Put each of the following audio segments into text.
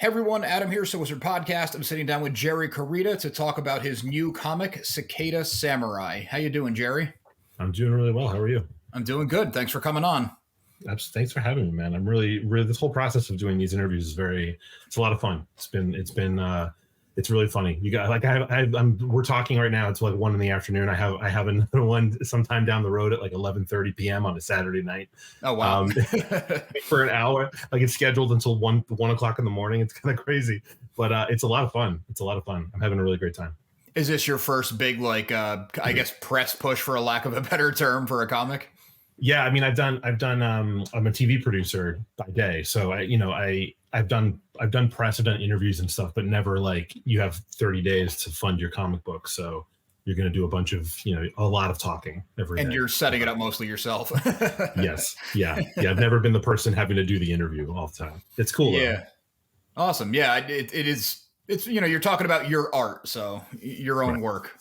Hey everyone, Adam here, So Wizard Podcast. I'm sitting down with Jerry Carita to talk about his new comic, Cicada Samurai. How you doing, Jerry? I'm doing really well. How are you? I'm doing good. Thanks for coming on. Thanks for having me, man. I'm really this whole process of doing these interviews is it's a lot of fun. It's really funny. You got we're talking right now. It's like 1 PM. I have another one sometime down the road at like 11:30 PM on a Saturday night. Oh wow! For an hour, like it's scheduled until 1 o'clock in the morning. It's kind of crazy, but it's a lot of fun. I'm having a really great time. Is this your first big I guess press push, for a lack of a better term, for a comic? Yeah, I mean, I'm a TV producer by day, so I've done press, I've done interviews and stuff, but never like you have 30 days to fund your comic book, so you're going to do a bunch of a lot of talking every day. And you're setting it up mostly yourself. Yes, yeah. I've never been the person having to do the interview all the time. It's cool. Yeah, though. Awesome. Yeah, it is. It's you're talking about your art, so your own work.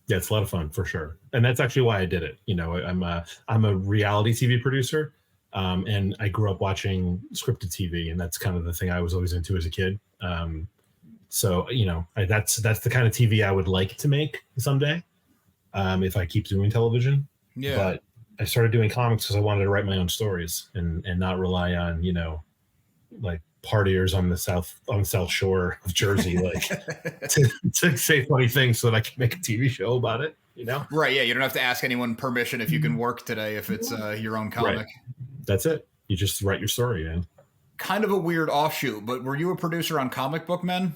Yeah, it's a lot of fun for sure, and that's actually why I did it. I'm a reality TV producer, and I grew up watching scripted TV, and that's kind of the thing I was always into as a kid. So that's the kind of TV I would like to make someday, if I keep doing television. Yeah. But I started doing comics because I wanted to write my own stories and not rely on like partiers on the South Shore of Jersey, like to say funny things so that I can make a TV show about it, Right. Yeah. You don't have to ask anyone permission if you can work today, if it's your own comic. Right. That's it. You just write your story, man. Kind of a weird offshoot, but were you a producer on Comic Book Men?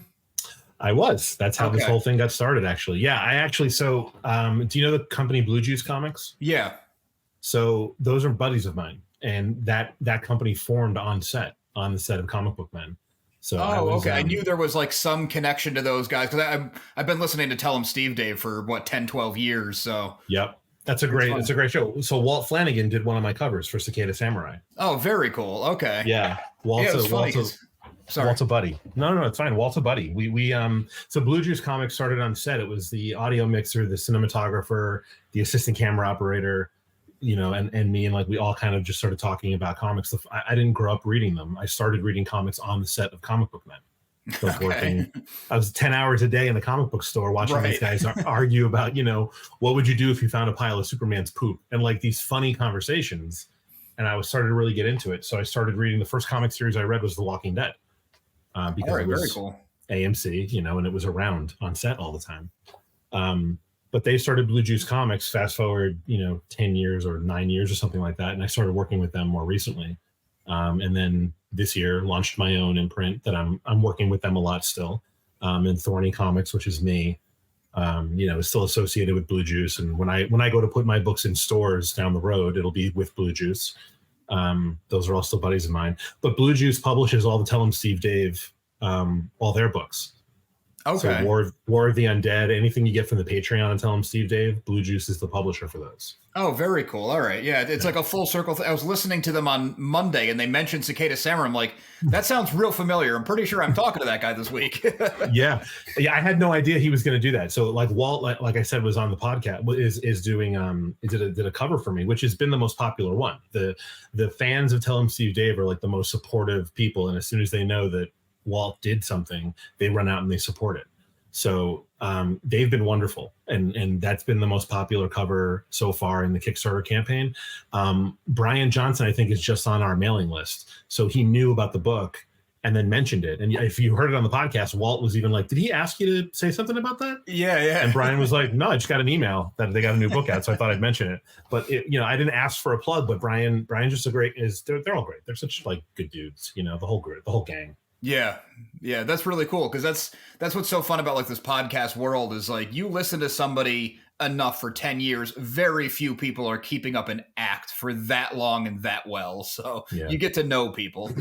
I was. That's how this whole thing got started, actually. Yeah, do you know the company Blue Juice Comics? Yeah. So those are buddies of mine, and that company formed on the set of Comic Book Men. So I knew there was like some connection to those guys because I've been listening to Tell 'em Steve Dave for 10-12 years. So yep, it's a great show. So Walt Flanagan did one of my covers for Cicada Samurai. Oh, very cool. Okay. Yeah, Walt's a buddy. No, it's fine. Walt's a buddy. We so Blue Juice Comics started on set. It was the audio mixer, the cinematographer, the assistant camera operator, and me, and like we all kind of just started talking about comics. I didn't grow up reading them. I started reading comics on the set of Comic Book Men. So I was 10 hours a day in the comic book store watching these guys argue about, what would you do if you found a pile of Superman's poop, and like these funny conversations. And I started to really get into it. So I started reading. The first comic series I read was The Walking Dead. Because it was very cool. AMC, and it was around on set all the time. But they started Blue Juice Comics, fast forward, 10 years or 9 years or something like that. And I started working with them more recently. And then this year launched my own imprint that I'm working with them a lot still. And Thorny Comics, which is me, is still associated with Blue Juice. And when I go to put my books in stores down the road, it'll be with Blue Juice. Those are all still buddies of mine. But Blue Juice publishes all the Tell 'em Steve Dave, all their books. Okay. So War of the Undead, anything you get from the Patreon and Tell 'em Steve Dave, Blue Juice is the publisher for those. Oh, very cool. All right. Yeah, it's like a full circle. I was listening to them on Monday, and they mentioned Cicada Samurai. I'm like, that sounds real familiar. I'm pretty sure I'm talking to that guy this week. Yeah. I had no idea he was going to do that. So like Walt, like I said, was on the podcast, is doing did a cover for me, which has been the most popular one. The fans of Tell 'em Steve Dave are like the most supportive people, and as soon as they know that Walt did something, they run out and they support it. So they've been wonderful, and that's been the most popular cover so far in the Kickstarter campaign. Brian Johnson, I think, is just on our mailing list, so he knew about the book and then mentioned it. And if you heard it on the podcast, Walt was even like, "Did he ask you to say something about that?" Yeah. And Brian was like, "No, I just got an email that they got a new book out, so I thought I'd mention it." But I didn't ask for a plug. But Brian's just they're all great. They're such like good dudes. The whole group, the whole gang. Yeah, that's really cool because that's what's so fun about like this podcast world is like you listen to somebody enough for 10 years, very few people are keeping up an act for that long and that well. So you get to know people.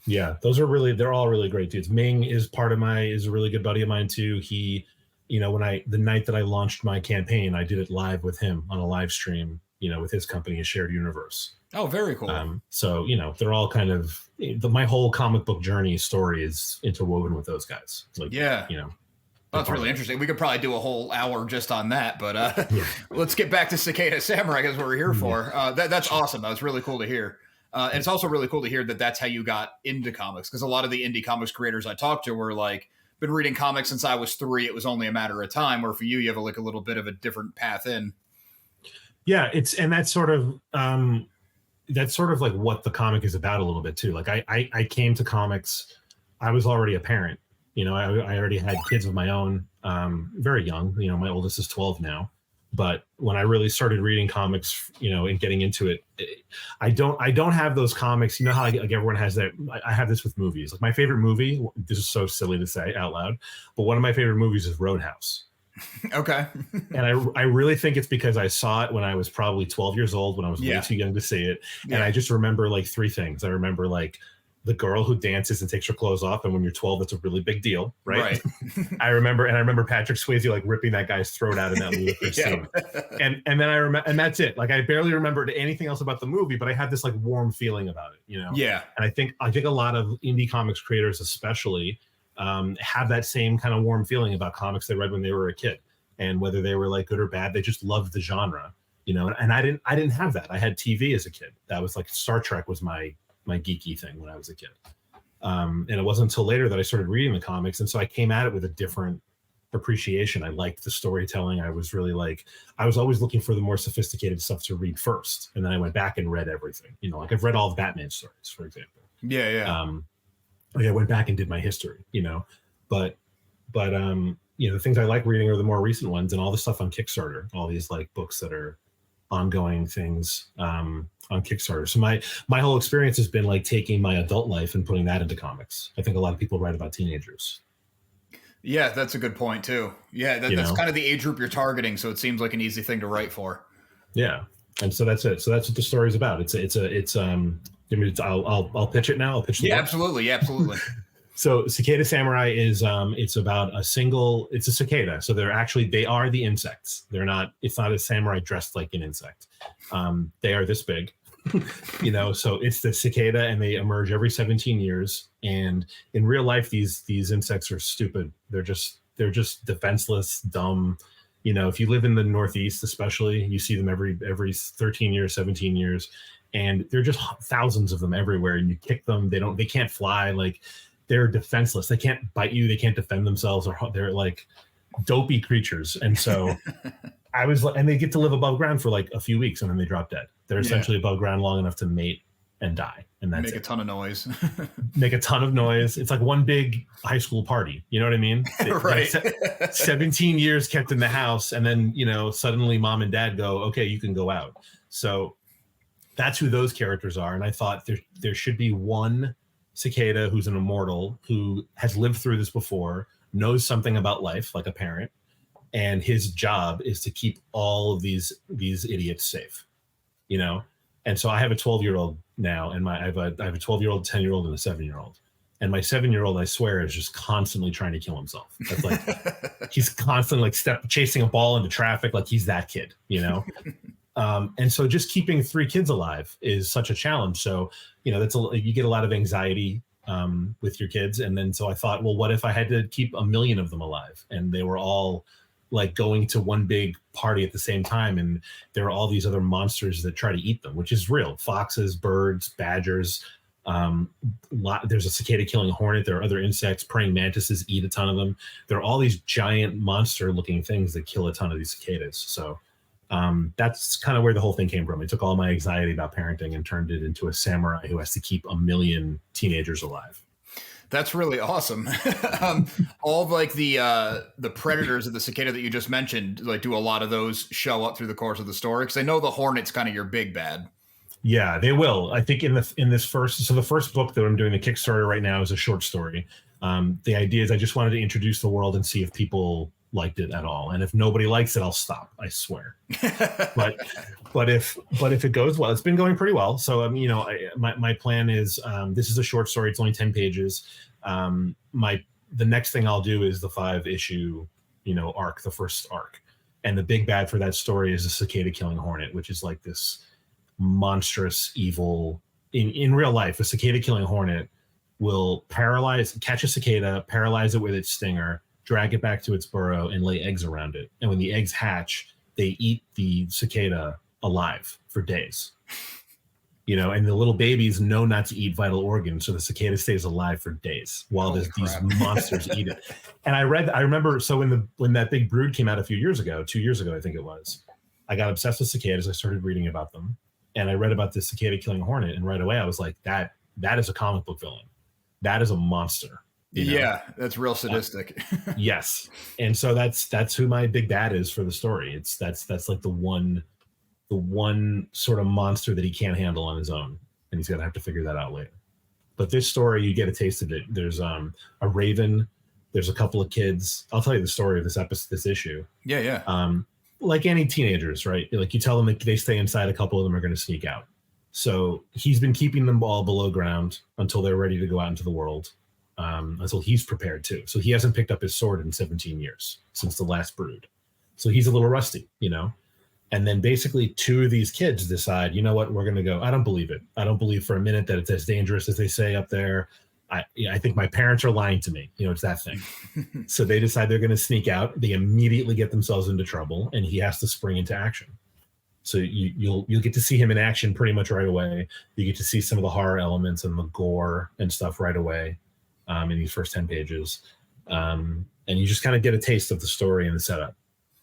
Yeah, they're all really great dudes. Ming is is a really good buddy of mine too. He, the night that I launched my campaign, I did it live with him on a live stream, with his company, A Shared Universe. Oh, very cool. So, they're all kind of my whole comic book journey story is interwoven with those guys. Like, that's really interesting. We could probably do a whole hour just on that, but let's get back to Cicada Samurai because what we're here for. That's awesome. That was really cool to hear. And it's also really cool to hear that that's how you got into comics, because a lot of the indie comics creators I talked to were like, been reading comics since I was 3. It was only a matter of time. Where for you, you have like a little bit of a different path in. Yeah, that's sort of like what the comic is about a little bit too. Like I came to comics, I was already a parent. I already had kids of my own, very young. My oldest is 12 now. But when I really started reading comics, and getting into it, I don't have those comics. You know how like everyone has that. I have this with movies. Like my favorite movie. This is so silly to say out loud, but one of my favorite movies is Roadhouse. Okay. And I really think it's because I saw it when I was probably 12 years old, when I was way too young to see it. Yeah. And I just remember like 3 things. I remember like the girl who dances and takes her clothes off, and when you're 12, that's a really big deal, right? I remember Patrick Swayze like ripping that guy's throat out in that ludicrous scene, and then I remember, and that's it. Like I barely remembered anything else about the movie, but I had this like warm feeling about it, Yeah. And I think a lot of indie comics creators, especially, have that same kind of warm feeling about comics they read when they were a kid, and whether they were like good or bad, they just loved the genre, And I didn't have that. I had TV as a kid. That was like Star Trek was my geeky thing when I was a kid. And it wasn't until later that I started reading the comics. And so I came at it with a different appreciation. I liked the storytelling. I was always looking for the more sophisticated stuff to read first. And then I went back and read everything, like I've read all of Batman stories, for example. Yeah. I went back and did my history, but the things I like reading are the more recent ones, and all the stuff on Kickstarter, all these like books that are ongoing things, on Kickstarter. So my whole experience has been like taking my adult life and putting that into comics. I think a lot of people write about teenagers. Yeah, that's a good point too. Yeah, that's kind of the age group you're targeting, so it seems like an easy thing to write for. Yeah, and so that's it. So that's what the story's about. I'll pitch it now. I'll pitch the book. Absolutely. So Cicada Samurai is it's about it's a cicada. So they are the insects. It's not a samurai dressed like an insect. They are this big. So it's the cicada, and they emerge every 17 years. And in real life, these insects are stupid. They're just defenseless, dumb. If you live in the Northeast, especially, you see them every 13 years, 17 years, and they're just thousands of them everywhere. And you kick them, they can't fly. Like they're defenseless. They can't bite you. They can't defend themselves, or they're like dopey creatures. And so and they get to live above ground for like a few weeks, and then they drop dead. They're essentially above ground long enough to mate and die, and that's make a ton of noise. Make a ton of noise. It's like one big high school party. You know what I mean? Right. 17 years kept in the house, and then suddenly mom and dad go, okay, you can go out. So that's who those characters are. And I thought there should be one cicada who's an immortal, who has lived through this before, knows something about life like a parent, and his job is to keep all of these idiots safe. And so I have a 12-year-old now, and I have a 12-year-old, 10-year-old, and a 7-year-old. And my 7-year-old, I swear, is just constantly trying to kill himself. That's like he's constantly like chasing a ball into traffic, like he's that kid, And so just keeping 3 kids alive is such a challenge. So you get a lot of anxiety with your kids, and then so I thought, well, what if I had to keep 1 million of them alive, and they were all like going to one big party at the same time, and there are all these other monsters that try to eat them, which is real. Foxes, birds, badgers. There's a cicada killing a hornet. There are other insects. Praying mantises eat a ton of them. There are all these giant monster-looking things that kill a ton of these cicadas. So that's kind of where the whole thing came from. I took all my anxiety about parenting and turned it into a samurai who has to keep 1 million teenagers alive. That's really awesome. All of like the predators of the cicada that you just mentioned, like, do a lot of those show up through the course of the story? Because I know the hornet's kind of your big bad. Yeah, they will. I think the first book that I'm doing the Kickstarter right now is a short story. The idea is I just wanted to introduce the world and see if people liked it at all. And if nobody likes it, I'll stop. I swear. But if it goes well, it's been going pretty well. So my plan is this is a short story. It's only 10 pages. The next thing I'll do is the 5-issue arc, the first arc, and the big bad for that story is a cicada killing hornet, which is like this monstrous evil. In real life, a cicada killing hornet will catch a cicada, paralyze it with its stinger, drag it back to its burrow, and lay eggs around it. And when the eggs hatch, they eat the cicada alive for days. and the little babies know not to eat vital organs, so the cicada stays alive for days while these monsters eat it. And I remember, so when that big brood came out a few years ago, 2 years ago, I think it was, I got obsessed with cicadas. I started reading about them, and I read about the cicada killing hornet, and right away I was like, that is a comic book villain. That is a monster. Yeah, that's real sadistic. Yes. And so that's who my big bad is for the story. That's like the one sort of monster that he can't handle on his own, and he's gonna have to figure that out later. But this story, you get a taste of it. There's a raven, there's a couple of kids. I'll tell you the story of this issue. Yeah. Like any teenagers, right? Like you tell them that they stay inside, a couple of them are going to sneak out. So he's been keeping them all below ground until they're ready to go out into the world, until he's prepared to. So he hasn't picked up his sword in 17 years since the last brood. So he's a little rusty, And then basically 2 of these kids decide, you know what, we're going to go. I don't believe it. I don't believe for a minute that it's as dangerous as they say up there. I think my parents are lying to me. It's that thing. So they decide they're going to sneak out. They immediately get themselves into trouble, and he has to spring into action. So you'll get to see him in action pretty much right away. You get to see some of the horror elements and the gore and stuff right away in these first 10 pages. And you just kind of get a taste of the story and the setup.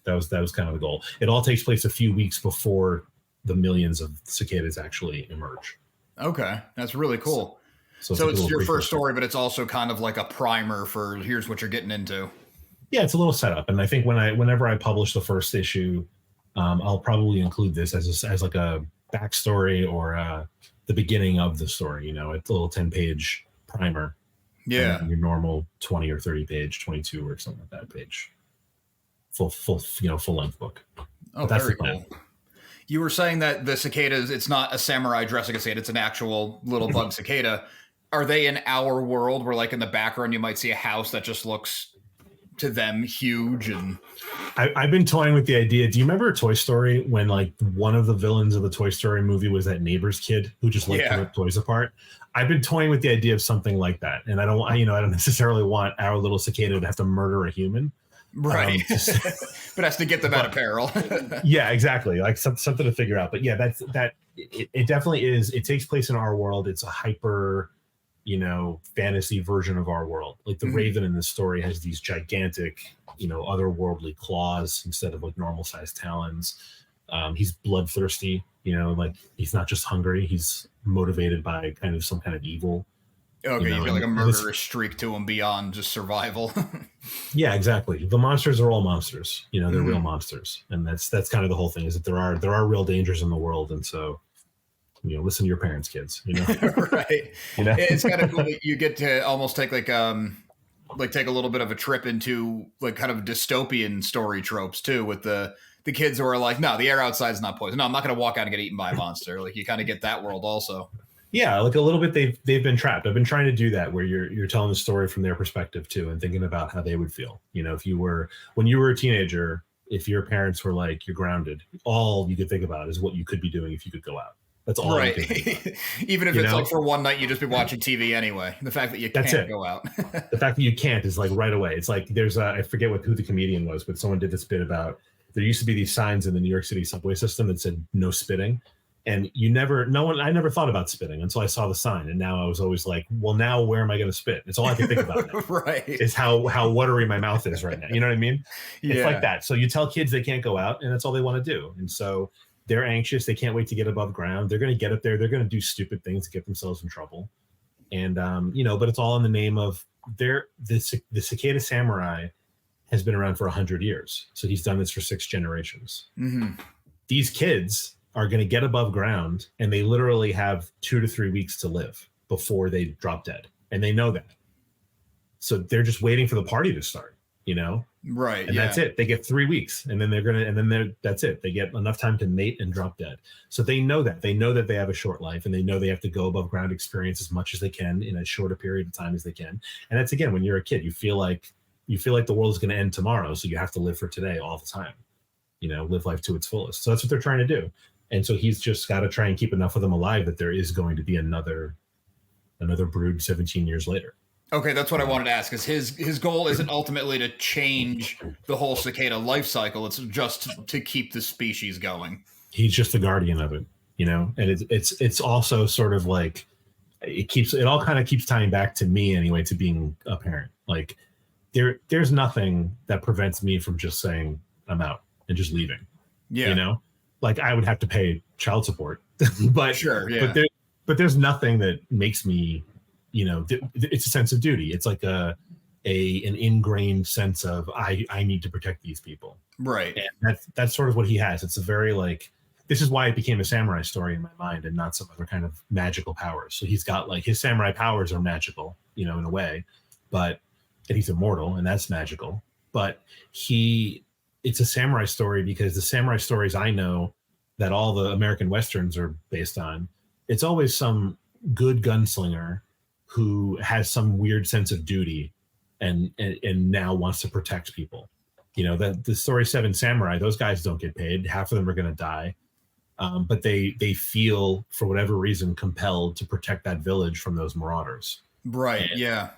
That was kind of the goal. It all takes place a few weeks before the millions of cicadas actually emerge. Okay, that's really cool. So it's your first story, but it's also kind of like a primer for here's what you're getting into. Yeah, it's a little setup, and I think whenever I publish the first issue, I'll probably include this as like a backstory or the beginning of the story. It's a little 10-page primer. Yeah, your normal 20 or 30 page, 22 or something like that page. Full length book. Oh, very cool. You were saying that the cicadas, it's not a samurai dressing a cicada, it's an actual little bug cicada. Are they in our world where, like, in the background, you might see a house that just looks to them huge? And I've been toying with the idea. Do you remember Toy Story when, like, one of the villains of the Toy Story movie was that neighbor's kid who just liked to rip toys apart? I've been toying with the idea of something like that. And I don't necessarily want our little cicada to have to murder a human. Right. But has to get them out of peril. Yeah, exactly. Like something to figure out. But yeah, it definitely is. It takes place in our world. It's a hyper, fantasy version of our world. Like the Raven in this story has these gigantic, otherworldly claws instead of like normal sized talons. He's bloodthirsty, like he's not just hungry. He's motivated by some kind of evil. Okay, you've got like a murderous streak to him beyond just survival. Yeah, exactly. The monsters are all monsters. They're real monsters, and that's kind of the whole thing. Is that there are real dangers in the world, and so listen to your parents, kids. Right. It's kind of cool that you get to almost take take a little bit of a trip into like kind of dystopian story tropes too, with the kids who are like, no, the air outside is not poison. No, I'm not going to walk out and get eaten by a monster. Like you kind of get that world also. Yeah, like a little bit they've been trapped. I've been trying to do that where you're telling the story from their perspective too, and thinking about how they would feel. When you were a teenager, if your parents were like, you're grounded, all you could think about is what you could be doing if you could go out. That's all. Right. Even if it's like for one night, you just be watching TV anyway. The fact that you can't go out. The fact that you can't is like right away. It's like there's I forget who the comedian was, but someone did this bit about there used to be these signs in the New York City subway system that said no spitting. And I never thought about spitting until I saw the sign. And now I was always like, well, now where am I going to spit? It's all I can think about now. Right. Is how watery my mouth is right now. You know what I mean? Yeah. It's like that. So you tell kids they can't go out and that's all they want to do. And so they're anxious. They can't wait to get above ground. They're going to get up there. They're going to do stupid things to get themselves in trouble. And, but it's all in the name of the Cicada Samurai has been around for 100 years. So he's done this for 6 generations. Mm-hmm. These kids are going to get above ground and they literally have 2 to 3 weeks to live before they drop dead. And they know that. So they're just waiting for the party to start, Right. And that's it. They get 3 weeks and then that's it. They get enough time to mate and drop dead. So they know that they have a short life and they know they have to go above ground, experience as much as they can in as short a period of time as they can. And that's, again, when you're a kid, you feel like the world is going to end tomorrow. So you have to live for today all the time, live life to its fullest. So that's what they're trying to do. And so he's just got to try and keep enough of them alive that there is going to be another brood 17 years later. Okay, that's what I wanted to ask. Is his goal isn't ultimately to change the whole cicada life cycle. It's just to keep the species going. He's just the guardian of it. you know, and it's also sort of like it all kind of keeps tying back to me anyway, to being a parent. Like there's nothing that prevents me from just saying I'm out and just leaving. Yeah. You know, like I would have to pay child support, but sure, yeah. but there's nothing that makes me, you know, it's a sense of duty. It's like an ingrained sense of I need to protect these people. Right. And that's sort of what he has. It's a very like, this is why it became a samurai story in my mind and not some other kind of magical powers. So he's got like his samurai powers are magical, you know, in a way, and he's immortal and that's magical. But it's a samurai story because the samurai stories I know that all the American Westerns are based on, it's always some good gunslinger who has some weird sense of duty and now wants to protect people. You know, that the story Seven Samurai, those guys don't get paid. Half of them are going to die. But they feel, for whatever reason, compelled to protect that village from those marauders. Right.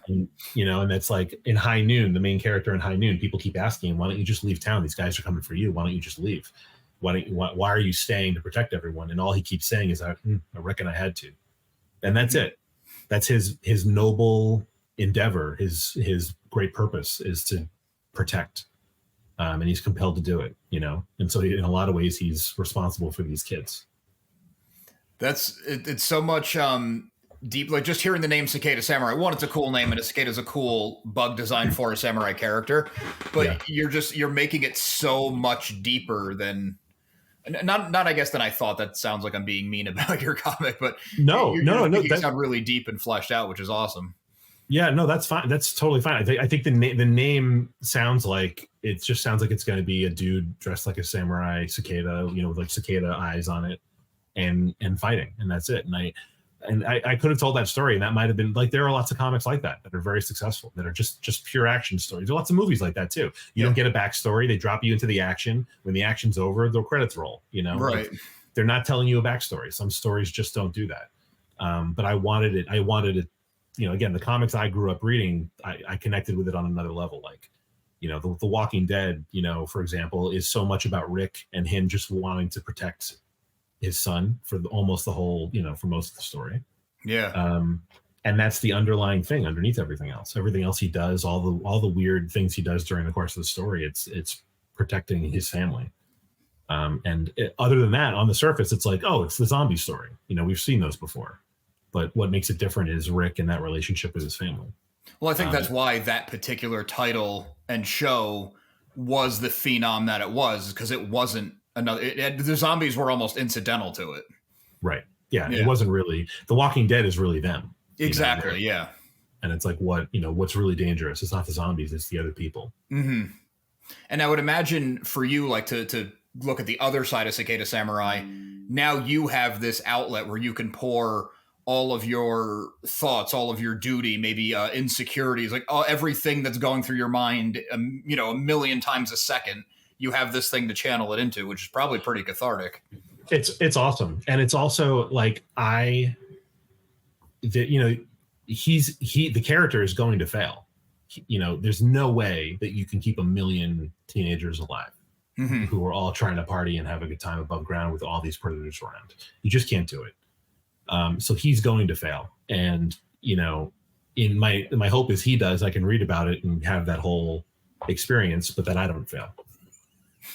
And, you know, and that's like in High Noon, the main character in High Noon, people keep asking him, why don't you just leave town? These guys are coming for you. Why don't you just leave? Why are you staying to protect everyone? And all he keeps saying is, I reckon I had to. And that's it. That's his noble endeavor. His great purpose is to protect. And he's compelled to do it, you know? And so in a lot of ways, he's responsible for these kids. It's so much deep, like just hearing the name Cicada Samurai. One, it's a cool name, and a cicada is a cool bug design for a samurai character. But you're making it so much deeper than not I guess than I thought. That sounds like I'm being mean about your comic, but no, you sound really deep and fleshed out, which is awesome. Yeah, no, that's fine. That's totally fine. I think the name sounds like it just sounds like it's going to be a dude dressed like a samurai cicada, you know, with like cicada eyes on it, and fighting, and that's it. And I could have told that story, and that might have been like, there are lots of comics like that are very successful, that are just pure action stories. There are lots of movies like that too. You don't get a backstory; they drop you into the action. When the action's over, the credits roll. You know, right? Like, they're not telling you a backstory. Some stories just don't do that. But I wanted it. You know, again, the comics I grew up reading, I connected with it on another level. Like, you know, the Walking Dead, you know, for example, is so much about Rick and him just wanting to protect his son for almost the whole, you know, for most of the story. Yeah. And that's the underlying thing underneath everything else. Everything else he does, all the weird things he does during the course of the story, it's protecting his family. Other than that, on the surface, it's like, oh, it's the zombie story. You know, we've seen those before. But what makes it different is Rick and that relationship with his family. Well, I think that's why that particular title and show was the phenom that it was, because it wasn't the zombies were almost incidental to it. Right. Yeah. It wasn't really, The Walking Dead is really them. Exactly. You know, yeah. And it's like, what's really dangerous? It's not the zombies, it's the other people. Mm-hmm. And I would imagine for you, like to look at the other side of Cicada Samurai, now you have this outlet where you can pour all of your thoughts, all of your duty, maybe insecurities, like everything that's going through your mind, you know, a million times a second. You have this thing to channel it into, which is probably pretty cathartic. It's awesome, and it's also like the character is going to fail. You know, there's no way that you can keep a million teenagers alive who are all trying to party and have a good time above ground with all these predators around. You just can't do it. So he's going to fail. And, you know, in my hope is he does, I can read about it and have that whole experience, but that I don't fail,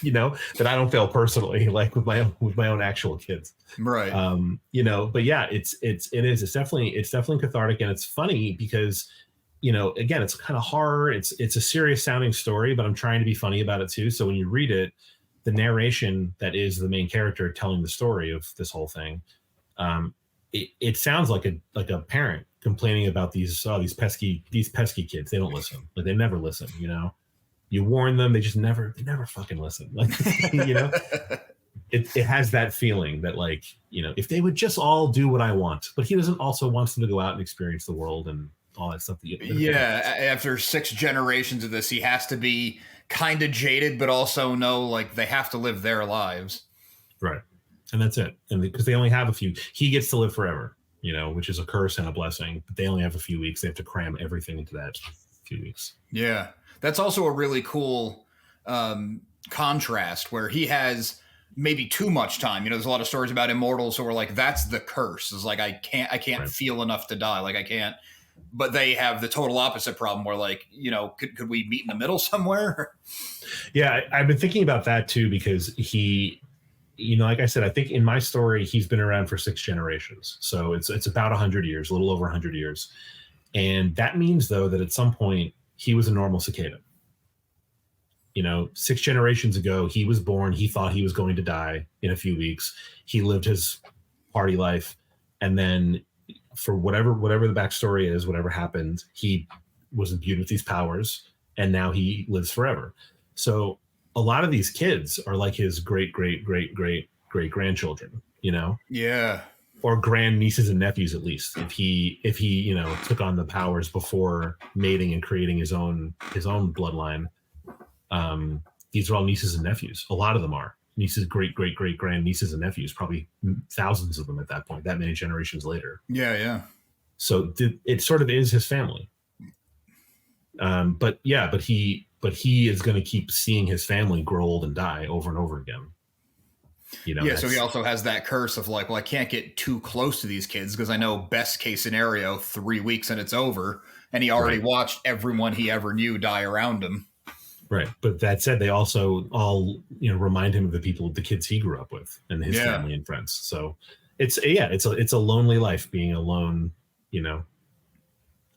you know, that I don't fail personally, like with my own actual kids. Right. You know, but yeah, it's definitely cathartic. And it's funny because, you know, again, it's kind of horror. It's a serious sounding story, but I'm trying to be funny about it too. So when you read it, the narration that is the main character telling the story of this whole thing, it sounds like a parent complaining about these pesky kids. They don't listen. Like, they never listen, you know. You warn them, they never fucking listen. Like, you know, it has that feeling that, like, you know, if they would just all do what I want. But he doesn't also want them to go out and experience the world and all that stuff. After 6 generations of this, he has to be kind of jaded, but also know, like, they have to live their lives. Right. And that's it. And because they only have a few, he gets to live forever, you know, which is a curse and a blessing. But they only have a few weeks. They have to cram everything into that few weeks. Yeah. That's also a really cool contrast where he has maybe too much time. You know, there's a lot of stories about immortals who are like, that's the curse. Is like, I can't Right. feel enough to die. Like I can't, but they have the total opposite problem where like, you know, could we meet in the middle somewhere? Yeah. I've been thinking about that too, because he, you know, like I said, I think in my story, he's been around for 6 generations. So it's about 100 years, a little over 100 years. And that means though, that at some point he was a normal cicada. You know, 6 generations ago, he was born. He thought he was going to die in a few weeks. He lived his party life. And then for whatever the backstory is, whatever happened, he was imbued with these powers. And now he lives forever. So a lot of these kids are like his great grandchildren, you know? Yeah. Or grand nieces and nephews, at least, if he, you know, took on the powers before mating and creating his own bloodline. These are all nieces and nephews. A lot of them are nieces, great grand nieces and nephews, probably thousands of them at that point, that many generations later. Yeah. So it sort of is his family. But he is going to keep seeing his family grow old and die over and over again. You know, yeah. So he also has that curse of like, well, I can't get too close to these kids because I know best case scenario, 3 weeks and it's over. And he already watched everyone he ever knew die around him. Right. But that said, they also all, you know, remind him of the kids he grew up with and his family and friends. So it's a lonely life being alone, you know,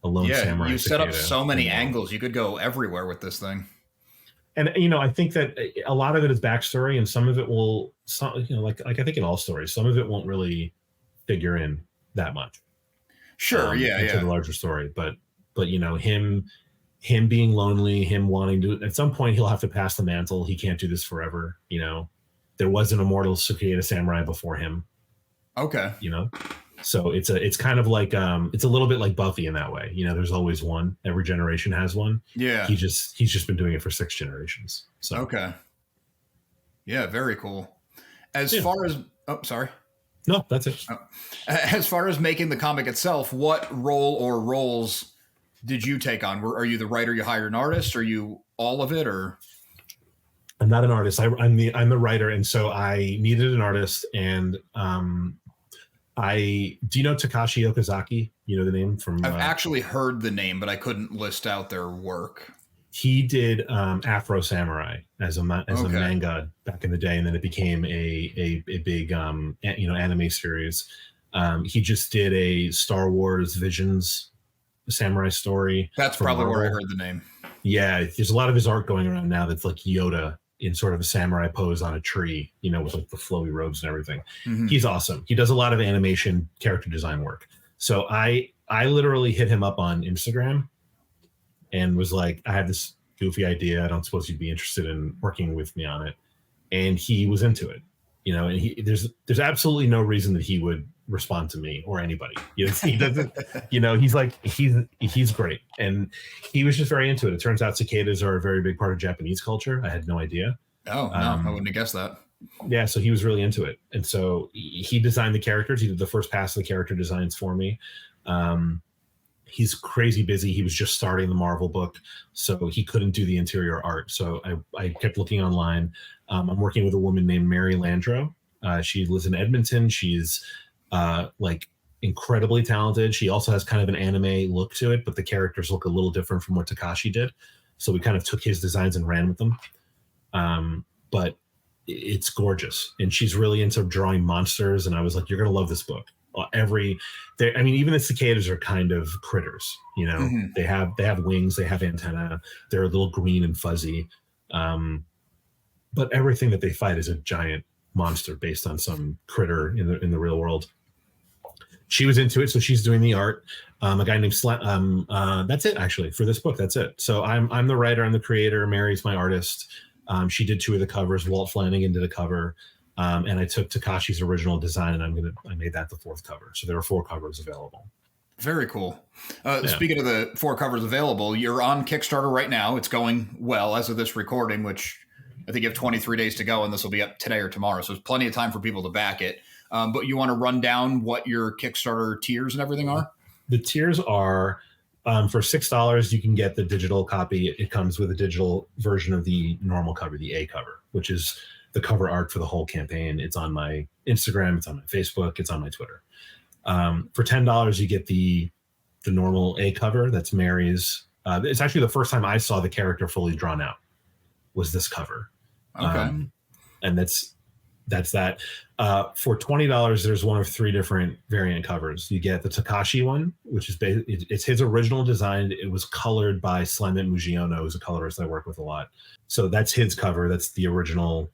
a lone samurai. You set up so many angles. You could go everywhere with this thing. And, you know, I think that a lot of it is backstory and some of it will, you know, like I think in all stories, some of it won't really figure in that much. Sure. Into the larger story. But, you know, him being lonely, him wanting to, at some point he'll have to pass the mantle. He can't do this forever. You know, there was an immortal Cicada Samurai before him. Okay. You know, so it's kind of like, it's a little bit like Buffy in that way. You know, there's always one, every generation has one. Yeah. He's just been doing it for 6 generations. So, okay. Yeah. Very cool. As far as, oh, sorry. No, that's it. Oh. As far as making the comic itself, what role or roles did you take on? Are you the writer? You hired an artist? Are you all of it, or? I'm not an artist. I'm the writer, and so I needed an artist. And do you know Takashi Okazaki? You know the name from? I've actually heard the name, but I couldn't list out their work. He did Afro Samurai as a manga back in the day, and then it became a big anime series. He just did a Star Wars Visions samurai story. That's probably Marvel. Where I heard the name. Yeah, there's a lot of his art going around now that's like Yoda in sort of a samurai pose on a tree, you know, with like the flowy robes and everything. Mm-hmm. He's awesome. He does a lot of animation character design work. So I literally hit him up on Instagram and was like, I have this goofy idea. I don't suppose you'd be interested in working with me on it. And he was into it, you know, and there's absolutely no reason that he would respond to me or anybody. You know, he doesn't, you know, he's great. And he was just very into it. It turns out cicadas are a very big part of Japanese culture. I had no idea. Oh, no, I wouldn't have guessed that. Yeah, so he was really into it. And so he designed the characters. He did the first pass of the character designs for me. He's crazy busy. He was just starting the Marvel book, so he couldn't do the interior art. So I kept looking online. I'm working with a woman named Mary Landro. She lives in Edmonton. She's like incredibly talented. She also has kind of an anime look to it, but the characters look a little different from what Takashi did. So we kind of took his designs and ran with them. But it's gorgeous. And she's really into drawing monsters. And I was like, you're going to love this book. Even the cicadas are kind of critters, you know, mm-hmm. They have wings, they have antenna, they're a little green and fuzzy. But everything that they fight is a giant monster based on some critter in the real world. She was into it, so she's doing the art. A guy named that's it actually for this book. That's it. So I'm the writer, I'm the creator. Mary's my artist. She did 2 of the covers. Walt Flanagan did a cover, and I took Takashi's original design and I made that the 4th cover. So there are 4 covers available. Very cool. Speaking of the 4 covers available, you're on Kickstarter right now. It's going well as of this recording, which I think you have 23 days to go, and this will be up today or tomorrow. So there's plenty of time for people to back it. But you want to run down what your Kickstarter tiers and everything are? The tiers are, for $6, you can get the digital copy. It comes with a digital version of the normal cover, the A cover, which is the cover art for the whole campaign. It's on my Instagram, it's on my Facebook, it's on my Twitter. For $10, you get the normal A cover. That's Mary's. It's actually the first time I saw the character fully drawn out was this cover. Okay. And that's that. For $20, there's one of 3 different variant covers. You get the Takashi one, which is it's his original design. It was colored by Slemmet Mugiono, who's a colorist I work with a lot. So that's his cover. That's the original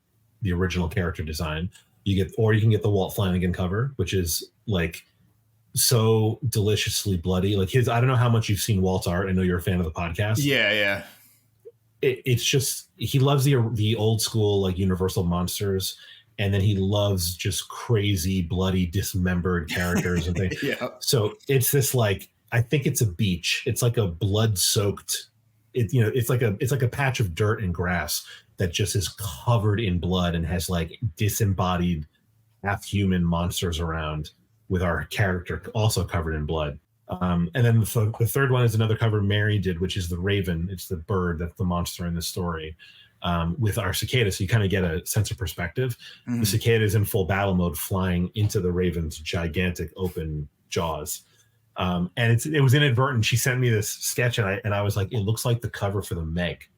character design. You can get the Walt Flanagan cover, which is like so deliciously bloody. Like I don't know how much you've seen Walt's art. I know you're a fan of the podcast. Yeah. It's just, he loves the old school, like Universal monsters. And then he loves just crazy, bloody, dismembered characters and things. Yeah. So it's this, like, I think it's a beach. It's like a blood-soaked, it's like a patch of dirt and grass that just is covered in blood and has like disembodied half-human monsters around, with our character also covered in blood. And then the third one is another cover Mary did, which is the Raven. It's the bird that's the monster in the story. With our cicada, so you kind of get a sense of perspective. Mm-hmm. The cicada is in full battle mode, flying into the Raven's gigantic open jaws. And it was inadvertent. She sent me this sketch, and I was like, it looks like the cover for the Meg,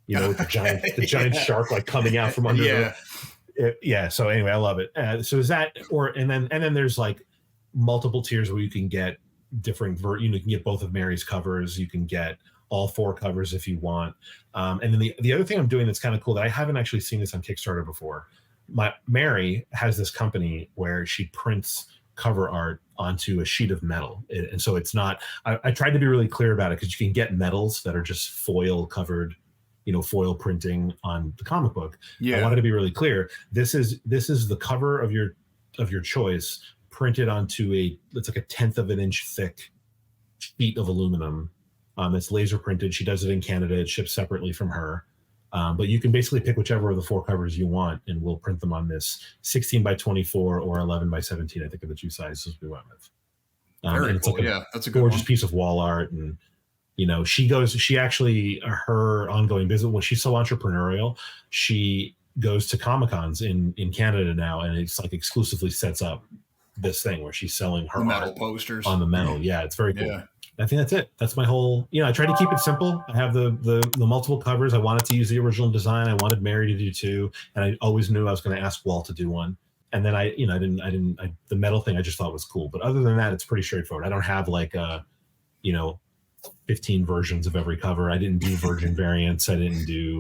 with the giant shark like coming out from under. Yeah. So anyway, I love it. So is that, and then there's like multiple tiers where you can get different you can get both of Mary's covers. You can get all 4 covers if you want. And then the other thing I'm doing that's kind of cool, that I haven't actually seen this on Kickstarter before. Mary has this company where she prints cover art onto a sheet of metal. And so it's not, I tried to be really clear about it, because you can get metals that are just foil covered, foil printing on the comic book. Yeah. I wanted to be really clear. This is the cover of your choice, printed onto it's like a 1/10 of an inch thick sheet of aluminum. It's laser printed. She does it in Canada. It ships separately from her. But you can basically pick whichever of the 4 covers you want, and we'll print them on this 16 by 24 or 11 by 17. I think are the 2 sizes we went with. Very cool. Like that's a good gorgeous piece of wall art. And her ongoing business, when she's so entrepreneurial, she goes to Comic-Cons in Canada now, and it's like exclusively sets up this thing where she's selling her metal posters on the metal. Yeah, it's very cool. Yeah. I think that's it. That's my whole, I try to keep it simple. I have the multiple covers. I wanted to use the original design. I wanted Mary to do 2, and I always knew I was going to ask Walt to do 1. And then the metal thing I just thought was cool. But other than that, it's pretty straightforward. I don't have like 15 versions of every cover. I didn't do virgin variants. I didn't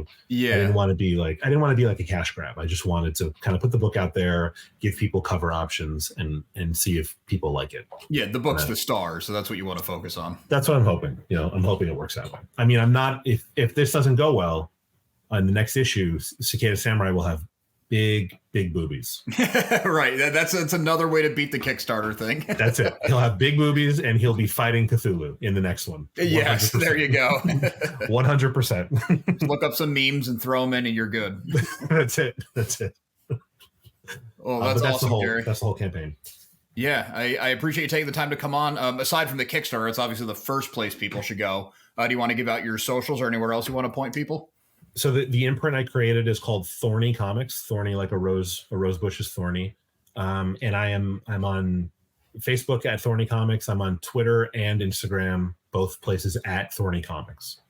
want to be like a cash grab. I just wanted to kind of put the book out there, give people cover options, and see if people like it. Yeah, the book's the star, so that's what you want to focus on. That's what I'm hoping. I'm hoping it works that way. I mean, I'm not, if this doesn't go well, on the next issue, Cicada Samurai will have big boobies. Right. That's another way to beat the Kickstarter thing. That's it. He'll have big boobies, and he'll be fighting Cthulhu in the next one. 100%. Yes, there you go. 100%. Look up some memes and throw them in, and you're good. That's it. Well, that's awesome, Jerry. That's the whole campaign. Yeah, I appreciate you taking the time to come on. Aside from the Kickstarter, it's obviously the first place people should go. Do you want to give out your socials or anywhere else you want to point people? So the imprint I created is called Thorny Comics. Thorny, like a rose bush is thorny. And I'm on Facebook at Thorny Comics. I'm on Twitter and Instagram, both places at Thorny Comics.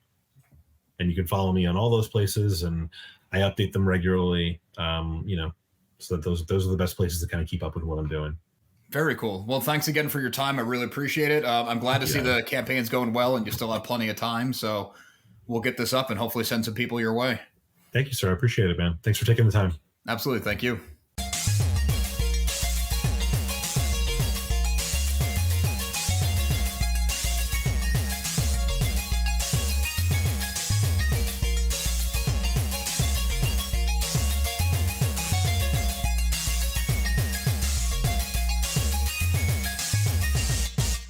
And you can follow me on all those places, and I update them regularly. So that those are the best places to kind of keep up with what I'm doing. Very cool. Well, thanks again for your time. I really appreciate it. I'm glad to see the campaign's going well, and you still have plenty of time. So we'll get this up and hopefully send some people your way. Thank you, sir. I appreciate it, man. Thanks for taking the time. Absolutely. Thank you.